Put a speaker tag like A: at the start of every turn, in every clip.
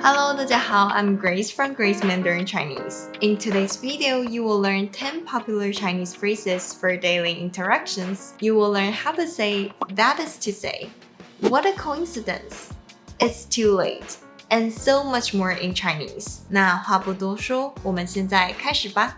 A: Hello, 大家好, I'm Grace from Grace Mandarin Chinese. In today's video, you will learn 10 popular Chinese phrases for daily interactions. You will learn how to say that is to say, what a coincidence, it's too late, and so much more in Chinese. 那话不多说，我们现在开始吧。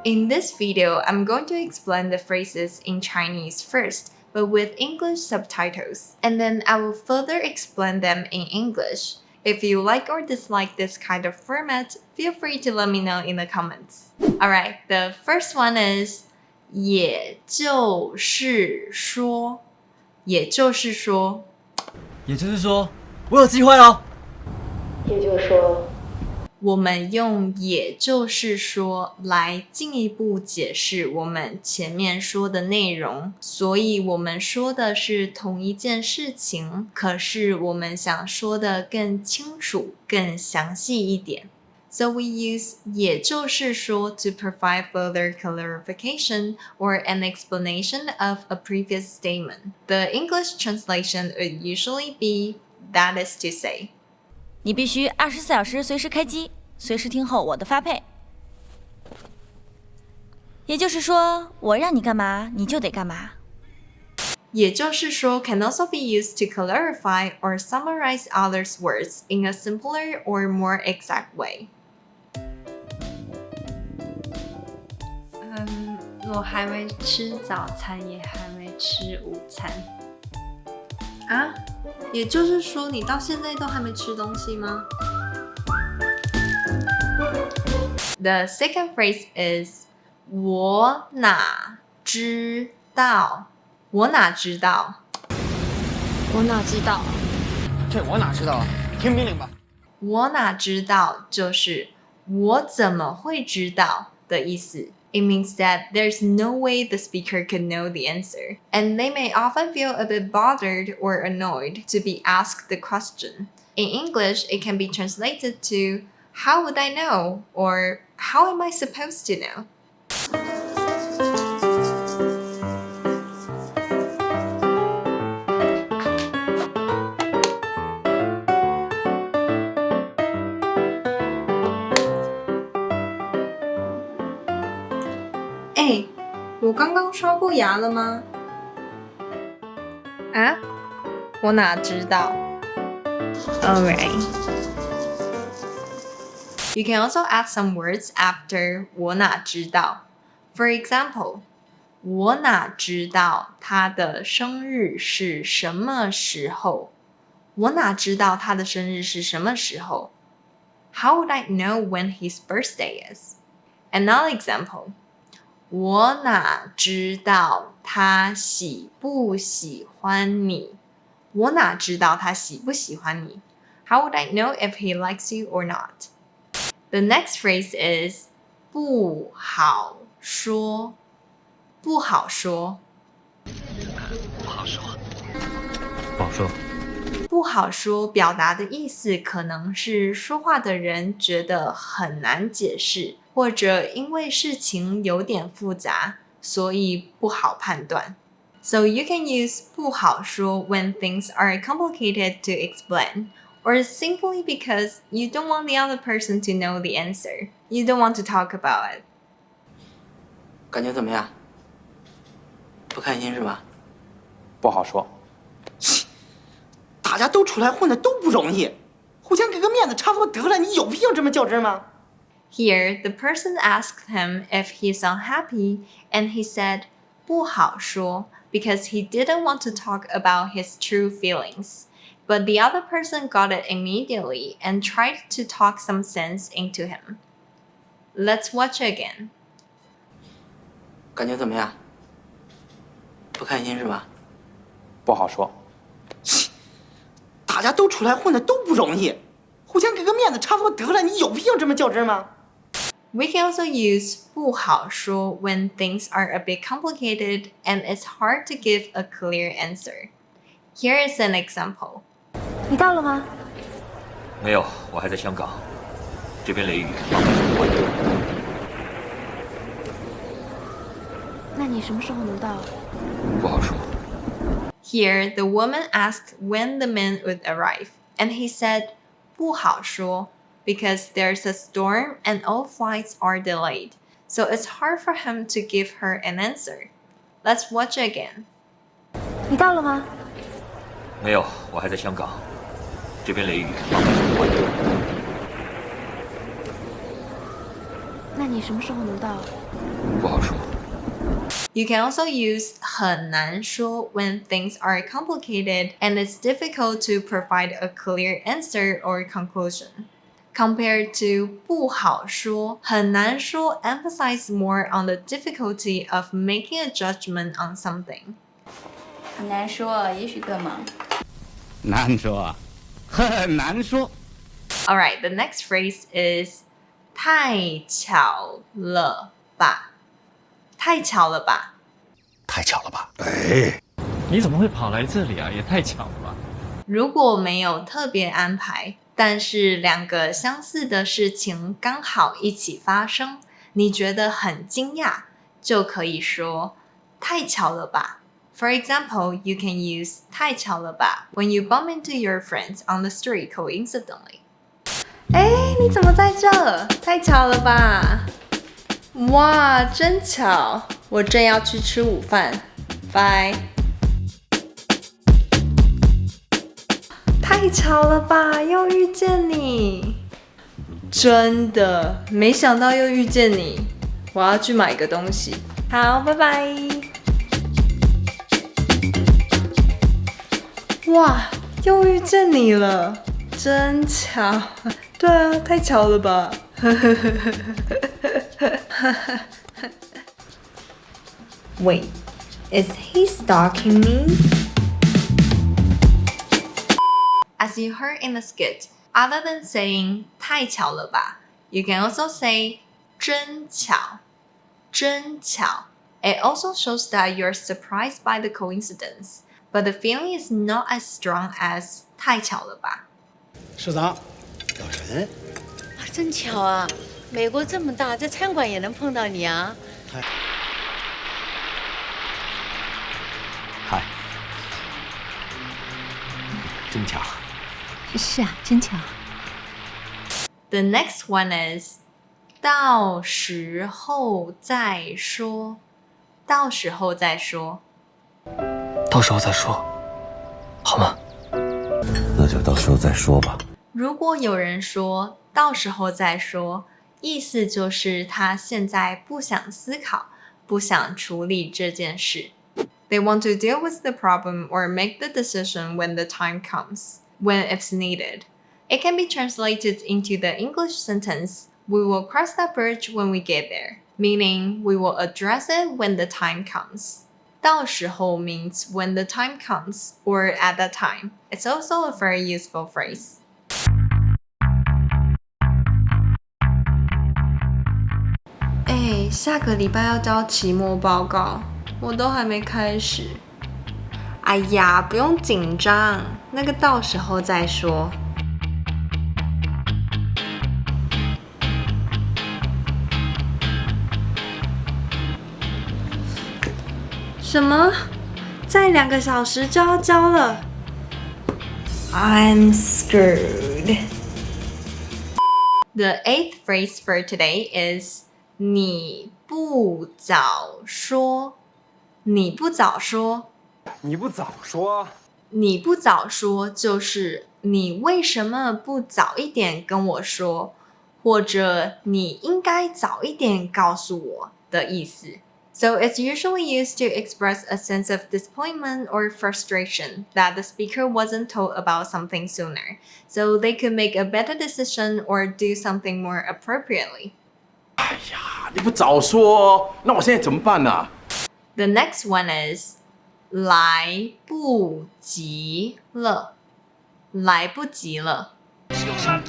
A: In this video, I'm going to explain the phrases in Chinese first, but with English subtitles, and then I will further explain them in English. If you like or dislike this kind of format, feel free to let me know in the comments. Alright, the first one is 也就是说，也就是说，
B: 也就是说，我有机会哦。
C: 也就是说，
A: 我们用也就是说来进一步解释我们前面说的内容，所以我们说的是同一件事情，可是我们想说的更清楚、更详细一点。So we use 也就是说 to provide further clarification or an explanation of a previous statement. The English translation would usually be that is to say.
D: 你必须24小时随时开机，随时听候我的发配。也就是说，我让你干嘛，你就得干嘛。
A: 也就是说 can also be used to clarify or summarize others' words in a simpler or more exact way.
E: 我还没吃早餐，也还没吃午餐。
A: 啊？也就是说你到现在都还没吃东西吗？ The second phrase is 我哪知道？我哪知道？
E: 我哪知道？
B: 这我哪知道啊？听命令吧。
A: 我哪知道就是我怎么会知道的意思。It means that there's no way the speaker could know the answer, and they may often feel a bit bothered or annoyed to be asked the question. In English, it can be translated to how would I know? Or how am I supposed to know? Hey, 我刚刚刷过牙了吗？啊？我哪知道？ Alright. You can also add some words after 我哪知道. For example, 我哪知道他的生日是什么时候？我哪知道他的生日是什么时候？ How would I know when his birthday is? Another example, 我哪知道他喜不喜欢你？我哪知道他喜不喜欢你？ How would I know if he likes you or not? The next phrase is 不好说。不好说。
B: 不好说。不好说。
A: 不好说表达的意思可能是说话的人觉得很难解释，或者因为事情有点复杂，所以不好判断。So you can use 不好说 when things are complicated to explain, or simply because you don't want the other person to know the answer. You don't want to talk about it.
F: 感觉怎么样？不开心是吧？
G: 不好说。
F: 大家都出来混的都不容易，互相给个面子差不多得了，你有必要这么较真吗？
A: Here, the person asked him if he's unhappy, and he said 不好说 because he didn't want to talk about his true feelings. But the other person got it immediately and tried to talk some sense into him. Let's watch it again.
F: 感觉怎么样？不开心是吧？
G: 不好说。
F: 大家都出来混的都不容易，互相给个面子差不多得了，你有必要这么较真吗？
A: We can also use 不好说 when things are a bit complicated and it's hard to give a clear answer. Here is an example.
C: 你到了吗？
B: 没有，我还在香港。这边雷雨，麻烦你关掉。
H: 那你什么时候能到？
B: 不好说。
A: Here, the woman asked when the man would arrive, and he said, 不好说, because there's a storm and all flights are delayed, so it's hard for him to give her an answer. Let's watch again.
H: 你到了吗？
B: 没有，我还在香港。这边雷雨，麻烦你关掉。
H: 那你什么时候能到？
B: 不好说。
A: You can also use 很难说 when things are complicated and it's difficult to provide a clear answer or conclusion. Compared to 不好说，很难说 emphasize more on the difficulty of making a judgment on something.
E: 很难说，也许更忙。
I: 难说，很难说。
A: Alright, the next phrase is 太巧了吧。太巧了吧？
F: 太巧了吧？
J: 你怎么会跑来这里啊？也太巧了吧！
A: 如果没有特别安排，但是两个相似的事情刚好一起发生，你觉得很惊讶，就可以说太巧了吧。For example, you can use 太巧了吧 when you bump into your friends on the street coincidentally. 哎，你怎么在这？太巧了吧！哇，真巧！我正要去吃午饭，拜。太巧了吧，又遇见你！真的，没想到又遇见你。我要去买个东西。好，拜拜。哇，又遇见你了，真巧。对啊，太巧了吧。Wait, is he stalking me? As you heard in the skit, other than saying 太巧了吧, you can also say 真巧,真巧. It also shows that you're surprised by the coincidence, but the feeling is not as strong as 太巧了吧.
F: 市长，早晨。
K: 真巧啊！美国这么大，在餐馆也能碰到你啊！
F: 嗨，真巧。
H: 是啊，真巧。
A: The next one is 到时候再说，到时候再说。
B: 到时候再说，好吗？
L: 那就到时候再说吧。
A: 如果有人说到时候再说，意思就是他现在不想思考，不想处理这件事。They want to deal with the problem or make the decision when the time comes, when it's needed. It can be translated into the English sentence, we will cross that bridge when we get there, meaning we will address it when the time comes. 到时候 means when the time comes or at that time. It's also a very useful phrase. 下个礼拜要交期末报告，我都还没开始。哎呀，不用紧张，那个到时候再说。什么？再2个小时就要交了 ？I'm screwed. The 8th phrase for today is 你不早说，你不早说，
G: 你不早说，
A: 你不早说就是你为什么不早一点跟我说，或者你应该早一点告诉我的意思。So it's usually used to express a sense of disappointment or frustration that the speaker wasn't told about something sooner, so they could make a better decision or do something more appropriately.
M: 哎呀，你不早说，那我现在怎么办呢
A: ？The next one is 来不及了，来不及了。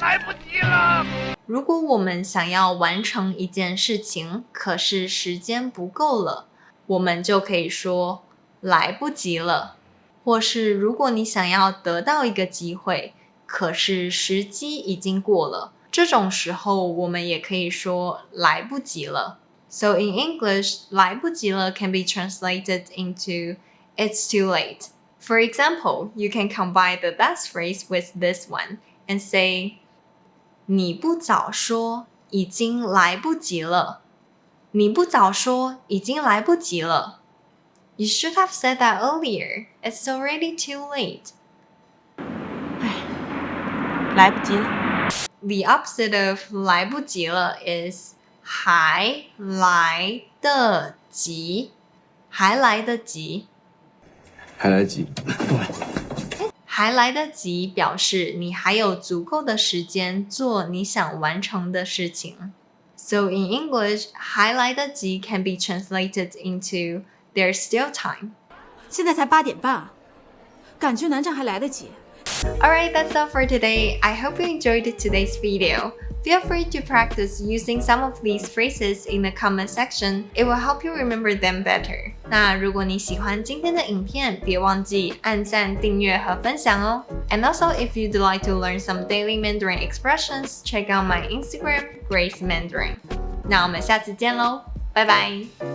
B: 来不及了！
A: 如果我们想要完成一件事情，可是时间不够了，我们就可以说来不及了。或是如果你想要得到一个机会，可是时机已经过了，这种时候我们也可以说来不及了。So in English, 来不及了 can be translated into it's too late. For example, you can combine the last phrase with this one and say 你不早说已经来不及了。你不早说已经来不及了。You should have said that earlier. It's already too late.
N: 来不及了。
A: The opposite of 来不及了 is 还来得及。还来得及。
L: 还来得及。
A: 还来得及表示你还有足够的时间做你想完成的事情。So in English, 还来得及 can be translated into there's still time.
N: 现在才8点半，赶去南站还来得及。
A: Alright, that's all for today. I hope you enjoyed today's video. Feel free to practice using some of these phrases in the comment section. It will help you remember them better. 那如果你喜欢今天的影片，别忘记按赞、订阅和分享哦。And also, if you'd like to learn some daily Mandarin expressions, check out my Instagram, Grace Mandarin. 那我们下次见喽，拜拜。